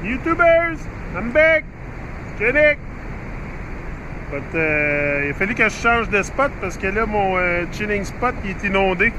YouTubers, I'm back! Nick! Il a fallu que je change de spot parce que là, mon chilling spot, il est inondé.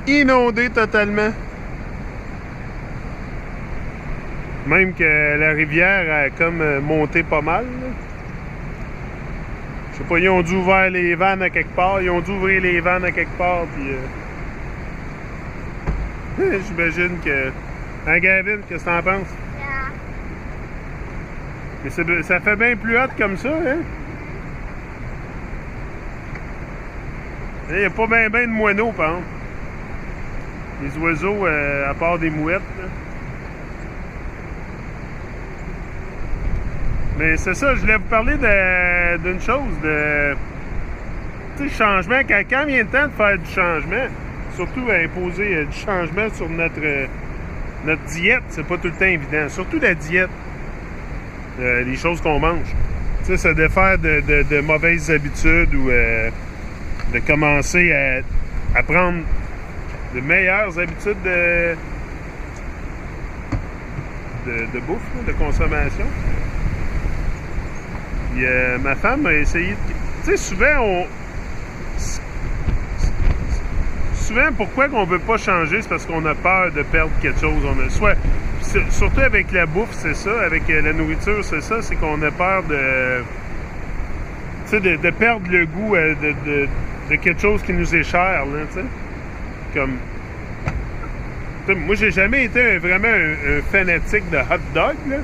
Inondé totalement. Même que la rivière a comme monté pas mal. Là. Je sais pas, ils ont dû ouvrir les vannes à quelque part. Ils ont dû ouvrir les vannes à quelque part. Puis j'imagine que... Hein, Gavin, qu'est-ce que t'en penses? Yeah. Mais ça fait bien plus hot comme ça, hein? Il n'y a pas bien de moineaux, par exemple. Les oiseaux, à part des mouettes, là. Mais c'est ça, je voulais vous parler d'une chose, tu sais, changement, quand vient le temps de faire du changement, surtout à imposer du changement sur notre diète, c'est pas tout le temps évident, surtout la diète, les choses qu'on mange. Tu sais, c'est de faire de mauvaises habitudes ou de commencer à prendre de meilleures habitudes de bouffe, de consommation. Puis, ma femme a essayé de... Tu sais, souvent, pourquoi qu'on veut pas changer, c'est parce qu'on a peur de perdre quelque chose. Surtout avec la bouffe, c'est ça. Avec la nourriture, c'est ça. C'est qu'on a peur de... Tu sais, de perdre le goût de quelque chose qui nous est cher, là, tu sais. Comme... Moi, j'ai jamais été vraiment un fanatique de hot dog, là.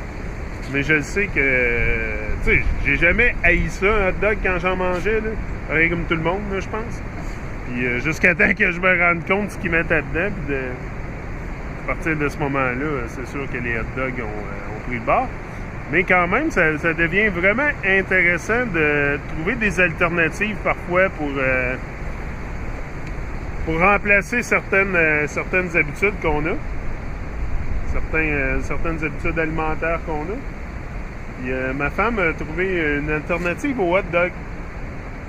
Mais je sais que... Tu sais, j'ai jamais haï ça, un hot dog, quand j'en mangeais, là. Pareil comme tout le monde, là, je pense. Puis jusqu'à temps que je me rende compte de ce qu'ils mettaient dedans, puis à partir de ce moment-là, c'est sûr que les hot dogs ont pris le bord. Mais quand même, ça devient vraiment intéressant de trouver des alternatives parfois pour remplacer certaines habitudes qu'on a. Certaines habitudes alimentaires qu'on a. Puis ma femme a trouvé une alternative au hot dog.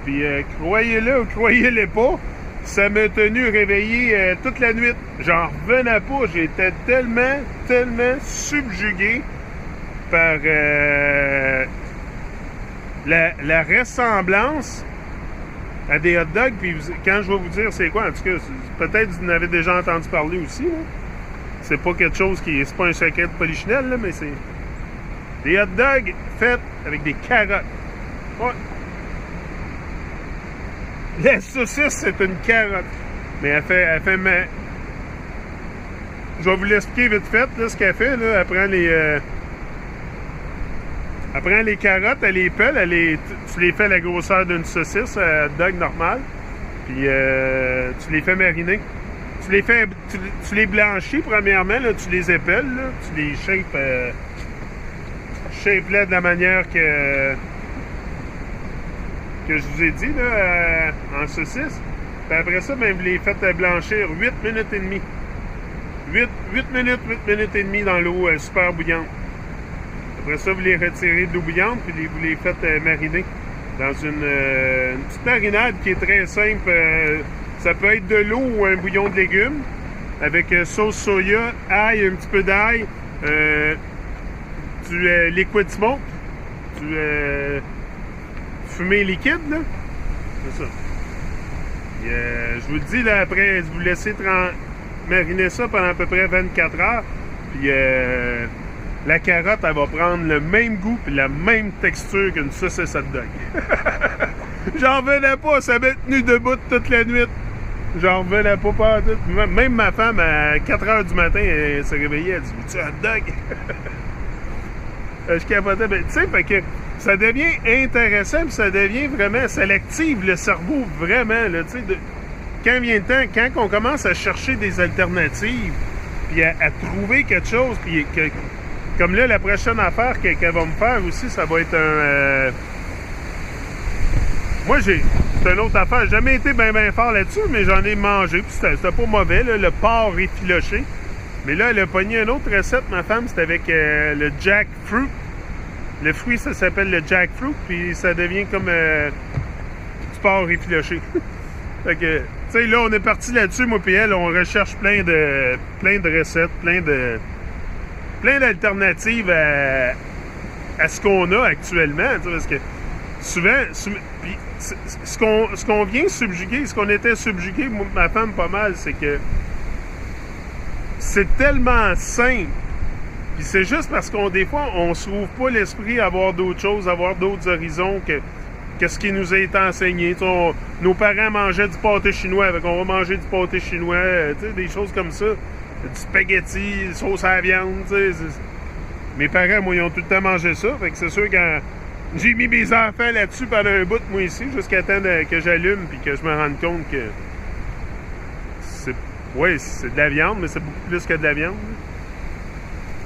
Puis croyez-le ou croyez-le pas, ça m'a tenu réveillé toute la nuit. J'en revenais pas. J'étais tellement subjugué par la ressemblance à des hot dogs. Puis quand je vais vous dire c'est quoi, en tout cas, peut-être vous en avez déjà entendu parler aussi, là. C'est pas quelque chose c'est pas un secret de polichinelle, là, mais c'est des hot dogs faits avec des carottes. Ouais. La saucisse, c'est une carotte. Mais elle fait Je vais vous l'expliquer vite fait, là, ce qu'elle fait, là. Elle prend les carottes, elle les pèle, tu les fais à la grosseur d'une saucisse, hot dog normale. Puis tu les fais mariner. Tu les blanchis premièrement, là, tu les épelles, là, tu les shapes là de la manière que je vous ai dit là, en saucisse. Puis après ça, ben, vous les faites blanchir 8 minutes et demie. 8 minutes et demie dans l'eau super bouillante. Après ça, vous les retirez de l'eau bouillante, puis vous les faites mariner dans une petite marinade qui est très simple. Ça peut être de l'eau ou un bouillon de légumes avec sauce soya, ail, un petit peu d'ail, du liquid smoke, du fumé liquide, là. C'est ça. Et, je vous le dis, là, après, vous laissez mariner ça pendant à peu près 24 heures. Puis la carotte, elle va prendre le même goût et la même texture qu'une saucisse hot dog. J'en revenais pas, ça m'a tenu debout toute la nuit. J'en revenais pas tout. Même ma femme, à 4 heures du matin, elle s'est réveillée, elle dit « Veux-tu un hot dog? » Je capotais. Tu sais, fait que ça devient intéressant, puis ça devient vraiment sélectif, le cerveau, vraiment. Là, quand vient le temps, quand on commence à chercher des alternatives, puis à trouver quelque chose, puis comme là, la prochaine affaire qu'elle va me faire aussi, ça va être un... Moi, c'est une autre affaire. J'ai jamais été bien fort là-dessus, mais j'en ai mangé. Puis c'était pas mauvais, là, le porc effiloché. Mais là, elle a pogné une autre recette, ma femme, c'est avec le jackfruit. Le fruit, ça s'appelle le jackfruit, puis ça devient comme du porc effiloché. Fait que, tu sais, là, on est parti là-dessus, moi et elle, on recherche plein de recettes, plein plein d'alternatives à ce qu'on a actuellement. Parce que souvent puis ce qu'on vient subjuguer, ce qu'on était subjugué, moi, ma femme pas mal, c'est que c'est tellement simple. Puis c'est juste parce qu'on des fois, on se trouve pas l'esprit à avoir d'autres choses, à avoir d'autres horizons que ce qui nous a été enseigné. Nos parents mangeaient du pâté chinois, donc on va manger du pâté chinois, des choses comme ça. Du spaghetti, sauce à la viande. Mes parents, moi, ils ont tout le temps mangé ça. Fait que c'est sûr que j'ai mis mes enfants là-dessus pendant un bout, moi ici, jusqu'à temps que j'allume puis que je me rende compte que c'est de la viande, mais c'est beaucoup plus que de la viande.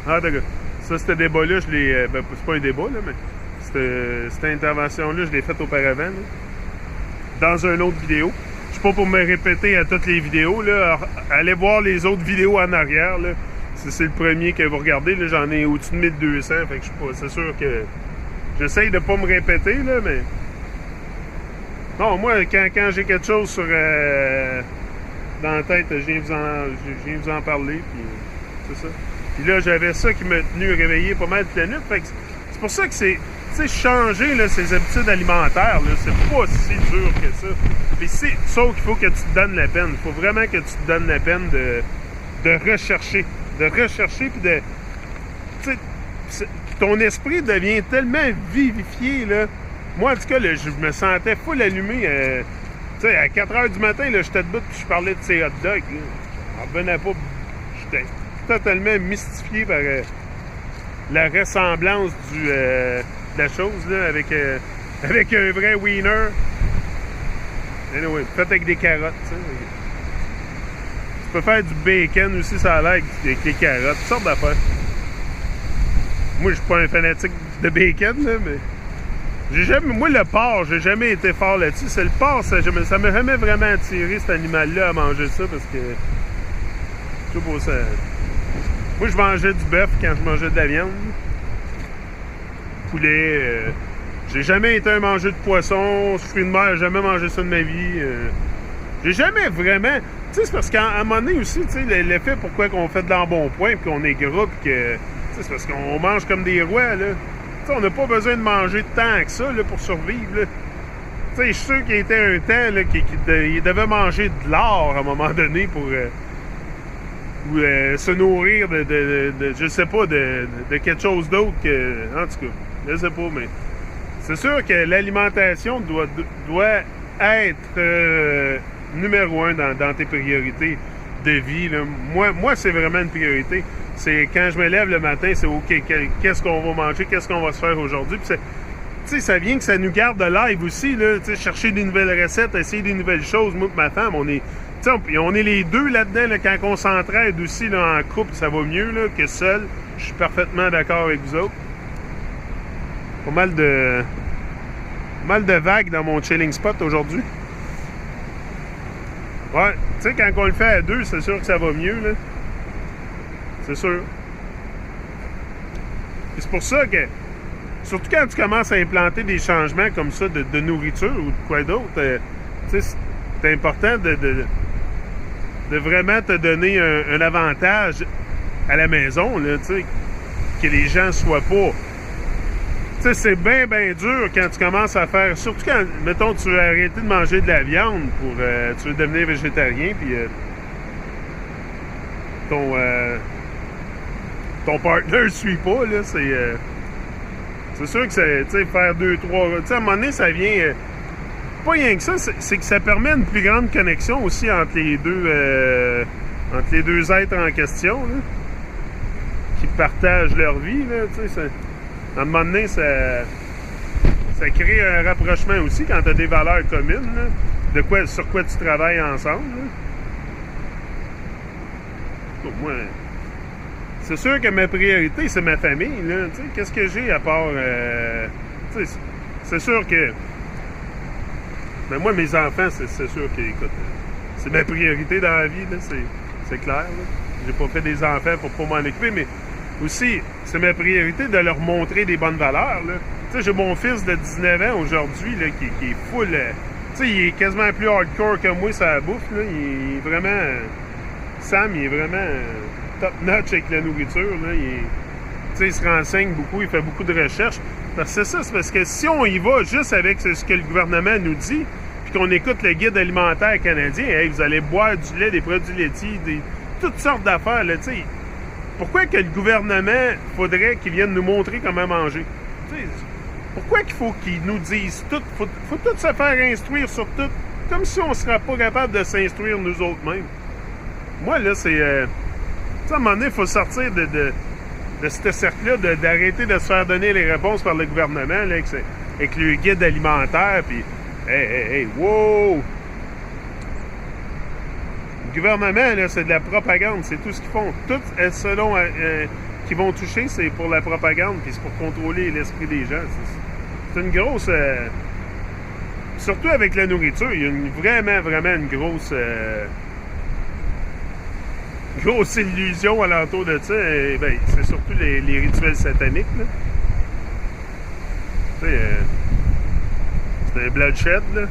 Ah, d'accord. Ça, ce débat-là, je l'ai... c'est pas un débat, là, mais cette intervention-là, je l'ai faite auparavant, là, dans une autre vidéo. Je suis pas pour me répéter à toutes les vidéos, là. Alors, allez voir les autres vidéos en arrière, là. C'est le premier que vous regardez, là. J'en ai au-dessus de 1200, fait que je suis pas... C'est sûr que... J'essaye de pas me répéter, là, mais... Non, moi, quand j'ai quelque chose sur... dans la tête, je viens vous en parler, puis c'est ça. Puis là, j'avais ça qui m'a tenu réveillé pas mal toute la nuit. Fait que c'est pour ça que c'est... Tu sais, changer là, ses habitudes alimentaires, là, c'est pas si dur que ça. Puis sauf qu'il faut que tu te donnes la peine. Il faut vraiment que tu te donnes la peine de rechercher. De rechercher, puis de... Tu sais, ton esprit devient tellement vivifié, là. Moi, en tout cas, là, je me sentais full allumé. Tu sais, à 4 h du matin, là, j'étais debout puis je parlais de ces hot dogs. Là. J'en revenais pas. J'étais totalement mystifié par la ressemblance de la chose, là, avec un vrai wiener. Anyway, fait avec des carottes, tu sais. Tu peux faire du bacon aussi, ça a l'air, avec les carottes, toutes sortes d'affaires. Moi, je suis pas un fanatique de bacon, là, mais... Moi, le porc, j'ai jamais été fort là-dessus. C'est le porc, ça m'a jamais vraiment attiré, cet animal-là, à manger ça, parce que... Je sais pas, ça... Moi, je mangeais du bœuf quand je mangeais de la viande. Poulet. J'ai jamais été un mangeur de poisson. Fruits de mer, j'ai jamais mangé ça de ma vie. J'ai jamais vraiment... Tu sais, c'est parce qu'à un moment donné aussi, tu sais, l'effet pourquoi qu'on fait de l'embonpoint, puis qu'on est gras, puis que... Tu sais, c'est parce qu'on mange comme des rois, là. Tu sais, on n'a pas besoin de manger tant que ça, là, pour survivre, là. Tu sais, je suis sûr qu'il y était un temps, là, qu'il devait manger de l'or, à un moment donné, pour... ou se nourrir de je sais pas, de quelque chose d'autre que... En tout cas, je sais pas, mais... C'est sûr que l'alimentation doit être numéro un dans tes priorités de vie, là. Moi, c'est vraiment une priorité. C'est quand je me lève le matin, c'est OK, qu'est-ce qu'on va manger, qu'est-ce qu'on va se faire aujourd'hui. Puis tu sais, ça vient que ça nous garde de live aussi, là, tu sais, chercher des nouvelles recettes, essayer des nouvelles choses. Moi et ma femme, on est les deux là-dedans, là, quand on s'entraide aussi là, en couple, ça va mieux là, que seul. Je suis parfaitement d'accord avec vous autres. Pas mal de vagues dans mon chilling spot aujourd'hui. Ouais, tu sais, quand on le fait à deux, c'est sûr que ça va mieux, là. C'est sûr. Et c'est pour ça que, surtout quand tu commences à implanter des changements comme ça de nourriture ou de quoi d'autre, tu sais, c'est important de vraiment te donner un avantage à la maison, là, tu sais, que les gens soient pas... Tu sais, c'est bien, bien dur quand tu commences à faire... Surtout quand, mettons, tu veux arrêter de manger de la viande pour... tu veux devenir végétarien, puis ton partner ne suit pas, là, c'est sûr que c'est, tu sais, faire 2, 3... Tu sais, à un moment donné, ça vient... pas rien que ça, c'est que ça permet une plus grande connexion aussi entre les deux êtres en question, là, qui partagent leur vie, là, tu sais, à un moment donné, ça crée un rapprochement aussi quand tu as des valeurs communes, là, sur quoi tu travailles ensemble, là. Pour moi, c'est sûr que ma priorité, c'est ma famille, là, tu sais, qu'est-ce que j'ai à part... tu sais, c'est sûr que... Mais moi, mes enfants, c'est sûr que, écoute, c'est ma priorité dans la vie, là, c'est clair, là. J'ai pas fait des enfants pour pas m'en occuper, mais aussi, c'est ma priorité de leur montrer des bonnes valeurs, là. Tu sais, j'ai mon fils de 19 ans aujourd'hui, là, qui est full... tu sais, il est quasiment plus hardcore que moi, ça bouffe, là. Il est vraiment... Sam, il est vraiment top-notch avec la nourriture, là. sais, il se renseigne beaucoup, il fait beaucoup de recherches. Parce que c'est ça, c'est parce que si on y va juste avec ce que le gouvernement nous dit, puis qu'on écoute le guide alimentaire canadien, hey, vous allez boire du lait, des produits laitiers, toutes sortes d'affaires, là, tu sais. Pourquoi que le gouvernement faudrait qu'il vienne nous montrer comment manger? T'sais, pourquoi qu'il faut qu'ils nous disent tout? Faut tout se faire instruire sur tout, comme si on ne serait pas capable de s'instruire nous autres mêmes. Moi, là, c'est... à un moment donné, il faut sortir de ce cercle-là, d'arrêter de se faire donner les réponses par le gouvernement, là, avec le guide alimentaire, puis... Hey, wow! Le gouvernement, là, c'est de la propagande, c'est tout ce qu'ils font. Tout selon qu'ils vont toucher, c'est pour la propagande, puis c'est pour contrôler l'esprit des gens. C'est une grosse... surtout avec la nourriture, il y a vraiment une grosse illusion alentour de ça. Et, ben, c'est surtout les rituels sataniques, là. Tu sais, c'est un bloodshed, là.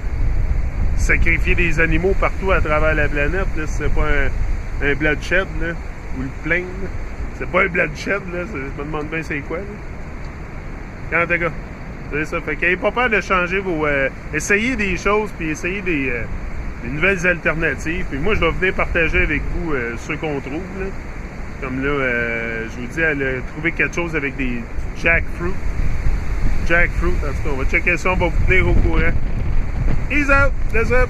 Sacrifier des animaux partout à travers la planète, là, c'est pas un bloodshed, là, ou le plain, là. C'est pas un bloodshed, là, je me demande bien c'est quoi, là. Quand t'es gars, c'est ça, fait qu'ayez pas peur de changer vos... essayez des choses, puis essayez des nouvelles alternatives, puis moi, je vais venir partager avec vous ceux qu'on trouve, là. Comme là, je vous dis, trouver quelque chose avec des jackfruit. Jackfruit, en tout cas, on va checker ça, on va vous tenir au courant. Ease out, that's up.